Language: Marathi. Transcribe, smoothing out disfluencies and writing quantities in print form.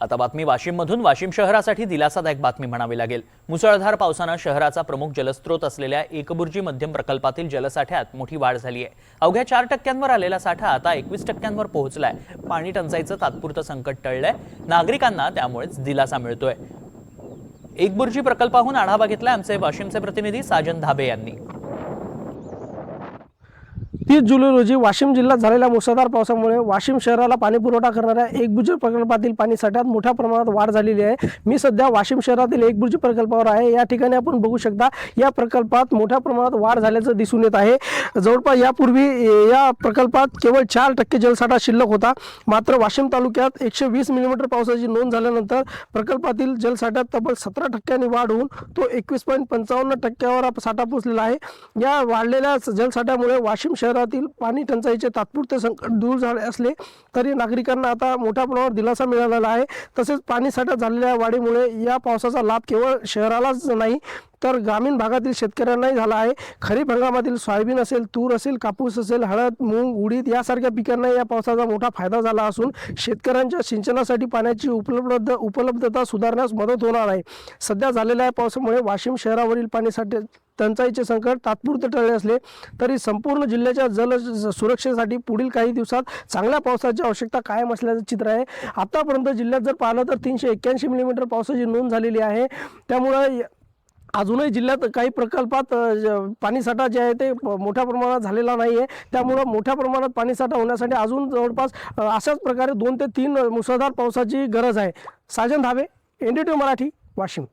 आता बातमी वाशिममधून वाशिम शहरासाठी दिलासादायक बातमी म्हणावी लागेल। मुसळधार पावसाने शहराचा प्रमुख जलस्रोत असलेल्या एकबुर्जी मध्यम प्रकल्पातील जलसाठ्यात मोठी वाढ झाली आहे। अवघ्या 4% आलेला साठा आता 21% पोहोचलाय। पाणी टंचाईचं तात्पुरतं संकट टळलंय, नागरिकांना त्यामुळेच दिलासा मिळतोय। एकबुर्जी प्रकल्पाहून आढावा घेतलाय आमचे वाशिमचे प्रतिनिधी साजन धाबे यांनी। 30 जुलै रोजी वाशिम जिल्ह्यात झालेल्या मुसळधार पावसामुळे वाशिम शहराला पाणी पुरवठा करणाऱ्या एकबुर्जी प्रकल्पातील पाणी साठ्यात मोठ्या प्रमाणात वाढ झालेली आहे। मी सध्या वाशिम शहरातील एकबुर्जी प्रकल्पावर आहे। या ठिकाणी आपण बघू शकता या प्रकल्पात मोठ्या प्रमाणात वाढ झाल्याचं दिसून येत आहे। जवळपास यापूर्वी या प्रकल्पात केवळ 4% जलसाठा शिल्लक होता, मात्र वाशिम तालुक्यात 120 मिलीमीटर पावसाची नोंद झाल्यानंतर प्रकल्पातील जलसाठ्यात तब्बल 17% वाढ होऊन तो 21.55% साठा पोहोचलेला आहे। या वाढलेल्या जलसाठ्यामुळे वाशिम शहरातील पाणी टंचाईचे तात्पुरते संकट दूर झाले असले तरी नागरिकांना आता मोठ्या प्रमाणावर दिलासा मिळालेला आहे। तसेच पाणी साठ्यात झालेल्या वाढीमुळे या पावसाचा लाभ केवळ शहरालाच नाही तर ग्रामीण भागातील शेतकऱ्यांनाही झाला आहे। खरीप हंगामातील सोयाबीन असेल, तूर असेल, कापूस असेल, हळद, मूग, उडीद यासारख्या पिकांना या पावसाचा मोठा फायदा झाला असून शेतकऱ्यांच्या सिंचनासाठी पाण्याची उपलब्धता सुधारण्यास मदत होणार आहे। सध्या झालेल्या पावसामुळे वाशिम शहरावरील पाणीसाठे टंचाईचे संकट तात्पुरते टळले असले तरी संपूर्ण जिल्ह्याच्या जल सुरक्षेसाठी पुढील काही दिवसात चांगल्या पावसाची आवश्यकता कायम असल्याचं चित्र आहे। आतापर्यंत जिल्ह्यात जर पाहिलं तर 381 मिलीमीटर पावसाची नोंद झालेली आहे। त्यामुळे अजूनही जिल्ह्यात काही प्रकल्पात पाणीसाठा जे आहे ते मोठ्या प्रमाणात झालेला नाही आहे। त्यामुळे मोठ्या प्रमाणात पाणीसाठा होण्यासाठी अजून जवळपास अशाच प्रकारे 2 ते 3 मुसळधार पावसाची गरज आहे। साजन धाबे, NDTV मराठी, वाशिम।